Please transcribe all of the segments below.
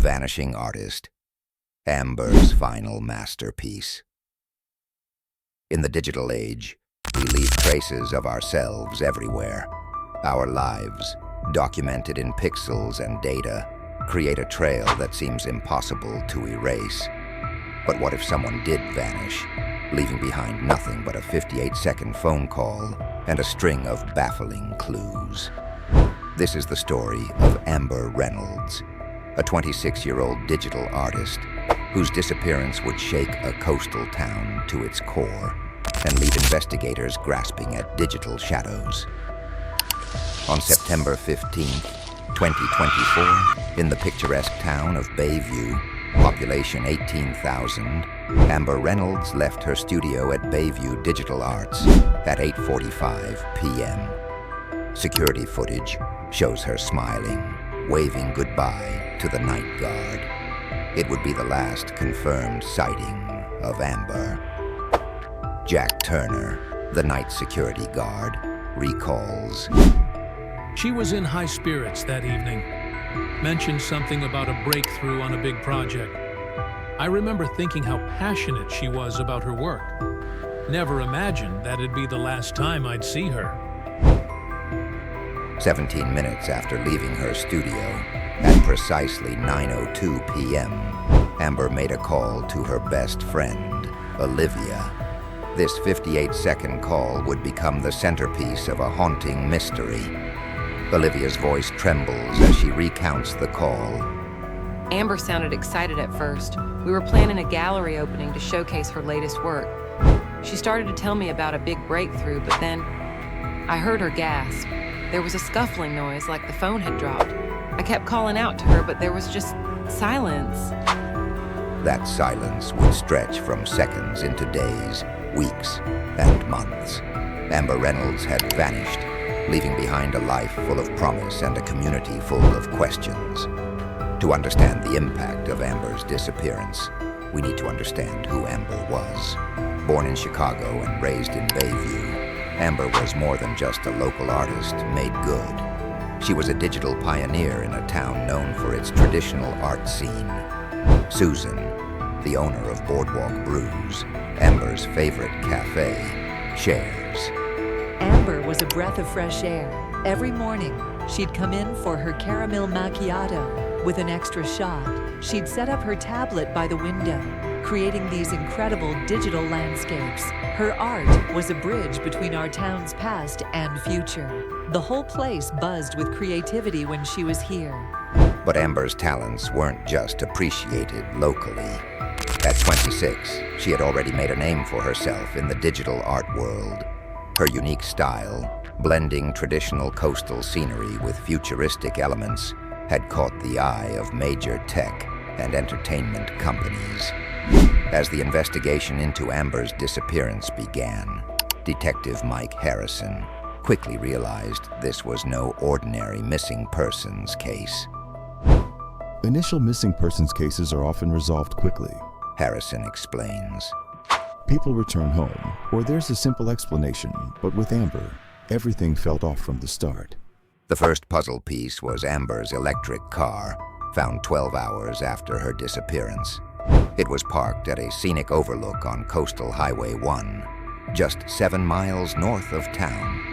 Vanishing artist, Amber's final masterpiece. In the digital age, we leave traces of ourselves everywhere. Our lives, documented in pixels and data, create a trail that seems impossible to erase. But what if someone did vanish, leaving behind nothing but a 58-second phone call and a string of baffling clues? This is the story of Amber Reynolds, a 26-year-old digital artist whose disappearance would shake a coastal town to its core and leave investigators grasping at digital shadows. On September 15, 2024, in the picturesque town of Bayview, population 18,000, Amber Reynolds left her studio at Bayview Digital Arts at 8:45 p.m. Security footage shows her smiling, waving goodbye to the night guard. It would be the last confirmed sighting of Amber. Jack Turner, the night security guard, recalls. She was in high spirits that evening. Mentioned something about a breakthrough on a big project. I remember thinking how passionate she was about her work. Never imagined that it'd be the last time I'd see her. 17 minutes after leaving her studio, at precisely 9:02 p.m., Amber made a call to her best friend, Olivia. This 58-second call would become the centerpiece of a haunting mystery. Olivia's voice trembles as she recounts the call. Amber sounded excited at first. We were planning a gallery opening to showcase her latest work. She started to tell me about a big breakthrough, but then I heard her gasp. There was a scuffling noise like the phone had dropped. I kept calling out to her, but there was just silence. That silence would stretch from seconds into days, weeks, and months. Amber Reynolds had vanished, leaving behind a life full of promise and a community full of questions. To understand the impact of Amber's disappearance, we need to understand who Amber was. Born in Chicago and raised in Bayview, Amber was more than just a local artist made good. She was a digital pioneer in a town known for its traditional art scene. Susan, the owner of Boardwalk Brews, Amber's favorite cafe, shares. Amber was a breath of fresh air. Every morning, she'd come in for her caramel macchiato with an extra shot. She'd set up her tablet by the window, creating these incredible digital landscapes. Her art was a bridge between our town's past and future. The whole place buzzed with creativity when she was here. But Amber's talents weren't just appreciated locally. At 26, she had already made a name for herself in the digital art world. Her unique style, blending traditional coastal scenery with futuristic elements, had caught the eye of major tech and entertainment companies. As the investigation into Amber's disappearance began, Detective Mike Harrison quickly realized this was no ordinary missing persons case. Initial missing persons cases are often resolved quickly, Harrison explains. People return home, or there's a simple explanation, but with Amber, everything felt off from the start. The first puzzle piece was Amber's electric car, found 12 hours after her disappearance. It was parked at a scenic overlook on Coastal Highway 1, just 7 miles north of town.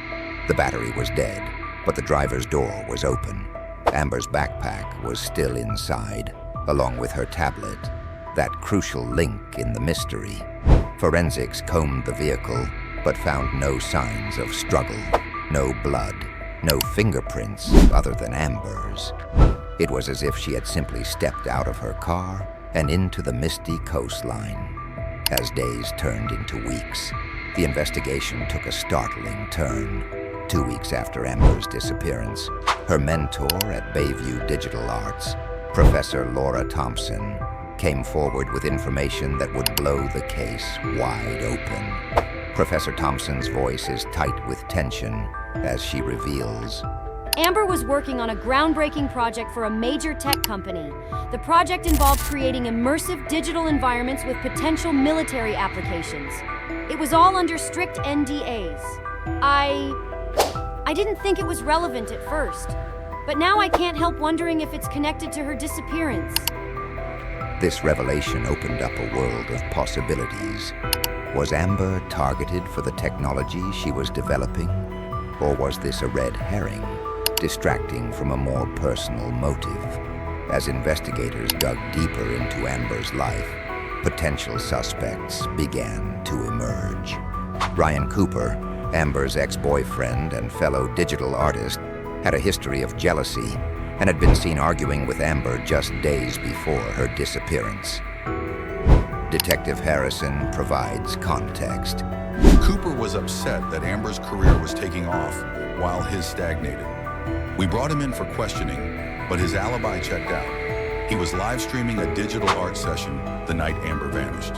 The battery was dead, but the driver's door was open. Amber's backpack was still inside, along with her tablet, that crucial link in the mystery. Forensics combed the vehicle, but found no signs of struggle, no blood, no fingerprints other than Amber's. It was as if she had simply stepped out of her car and into the misty coastline. As days turned into weeks, the investigation took a startling turn. 2 weeks after Amber's disappearance, her mentor at Bayview Digital Arts, Professor Laura Thompson, came forward with information that would blow the case wide open. Professor Thompson's voice is tight with tension as she reveals. Amber was working on a groundbreaking project for a major tech company. The project involved creating immersive digital environments with potential military applications. It was all under strict NDAs. I didn't think it was relevant at first, but now I can't help wondering if it's connected to her disappearance. This revelation opened up a world of possibilities. Was Amber targeted for the technology she was developing? Or was this a red herring, distracting from a more personal motive? As investigators dug deeper into Amber's life, potential suspects began to emerge. Ryan Cooper, Amber's ex-boyfriend and fellow digital artist, had a history of jealousy and had been seen arguing with Amber just days before her disappearance. Detective Harrison provides context. Cooper was upset that Amber's career was taking off while his stagnated. We brought him in for questioning, but his alibi checked out. He was live streaming a digital art session the night Amber vanished.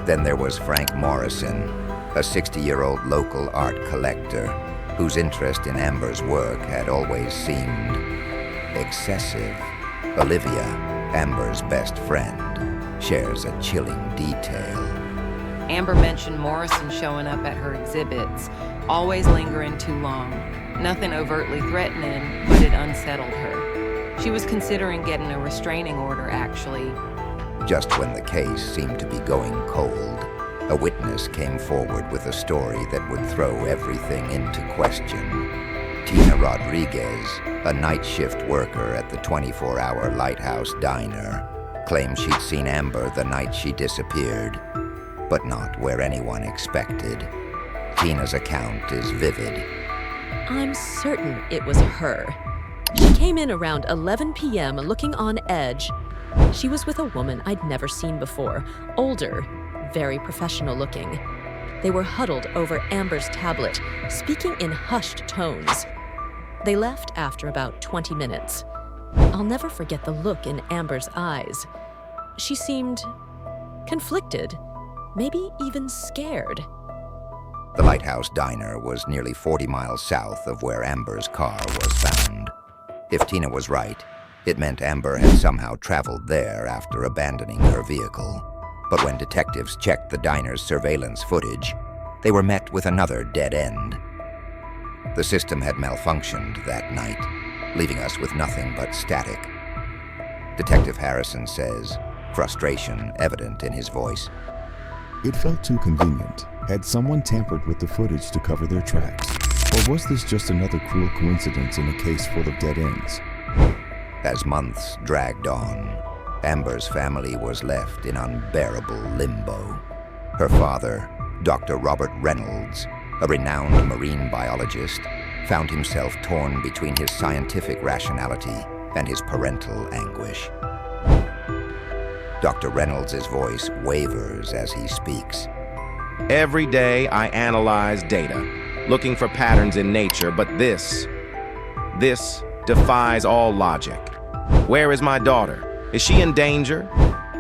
Then there was Frank Morrison, a 60-year-old local art collector whose interest in Amber's work had always seemed excessive. Olivia, Amber's best friend, shares a chilling detail. Amber mentioned Morrison showing up at her exhibits, always lingering too long. Nothing overtly threatening, but it unsettled her. She was considering getting a restraining order, actually. Just when the case seemed to be going cold, a witness came forward with a story that would throw everything into question. Tina Rodriguez, a night shift worker at the 24-hour Lighthouse Diner, claimed she'd seen Amber the night she disappeared, but not where anyone expected. Tina's account is vivid. I'm certain it was her. She came in around 11 p.m. looking on edge. She was with a woman I'd never seen before, older, very professional looking. They were huddled over Amber's tablet, speaking in hushed tones. They left after about 20 minutes. I'll never forget the look in Amber's eyes. She seemed conflicted, maybe even scared. The Lighthouse Diner was nearly 40 miles south of where Amber's car was found. If Tina was right, it meant Amber had somehow traveled there after abandoning her vehicle. But when detectives checked the diner's surveillance footage, they were met with another dead end. The system had malfunctioned that night, leaving us with nothing but static. Detective Harrison says, frustration evident in his voice. It felt too convenient. Had someone tampered with the footage to cover their tracks? Or was this just another cruel coincidence in a case full of dead ends? As months dragged on, Amber's family was left in unbearable limbo. Her father, Dr. Robert Reynolds, a renowned marine biologist, found himself torn between his scientific rationality and his parental anguish. Dr. Reynolds' voice wavers as he speaks. Every day I analyze data, looking for patterns in nature, but this defies all logic. Where is my daughter? Is she in danger?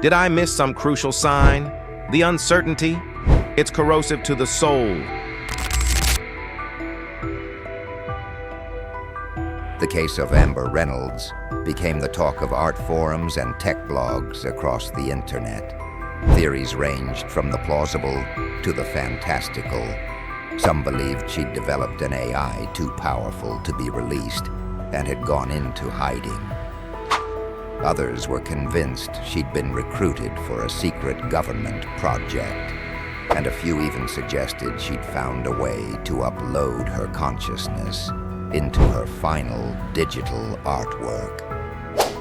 Did I miss some crucial sign? The uncertainty, it's corrosive to the soul. The case of Amber Reynolds became the talk of art forums and tech blogs across the internet. Theories ranged from the plausible to the fantastical. Some believed she'd developed an AI too powerful to be released and had gone into hiding. Others were convinced she'd been recruited for a secret government project, and a few even suggested she'd found a way to upload her consciousness into her final digital artwork.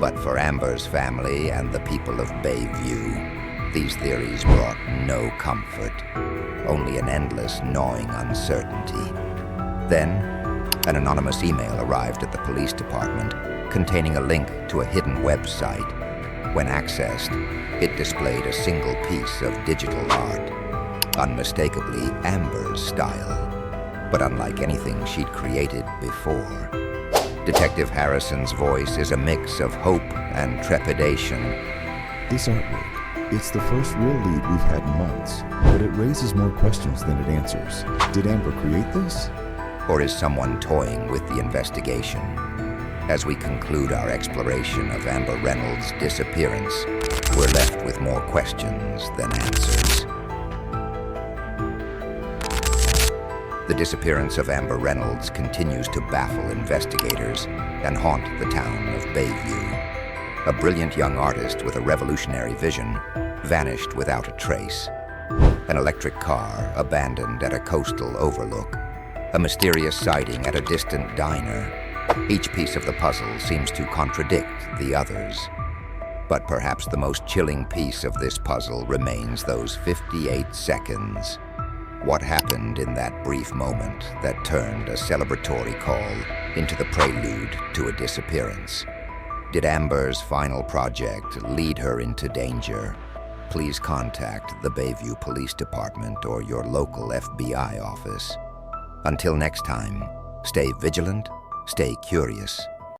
But for Amber's family and the people of Bayview, these theories brought no comfort, only an endless gnawing uncertainty. Then, an anonymous email arrived at the police department containing a link to a hidden website. When accessed, it displayed a single piece of digital art, unmistakably Amber's style, but unlike anything she'd created before. Detective Harrison's voice is a mix of hope and trepidation. This artwork, it's the first real lead we've had in months, but it raises more questions than it answers. Did Amber create this? Or is someone toying with the investigation? As we conclude our exploration of Amber Reynolds' disappearance, we're left with more questions than answers. The disappearance of Amber Reynolds continues to baffle investigators and haunt the town of Bayview. A brilliant young artist with a revolutionary vision vanished without a trace. An electric car abandoned at a coastal overlook. A mysterious sighting at a distant diner. Each piece of the puzzle seems to contradict the others. But perhaps the most chilling piece of this puzzle remains those 58 seconds. What happened in that brief moment that turned a celebratory call into the prelude to a disappearance? Did Amber's final project lead her into danger? Please contact the Bayview Police Department or your local FBI office. Until next time, stay vigilant, stay curious,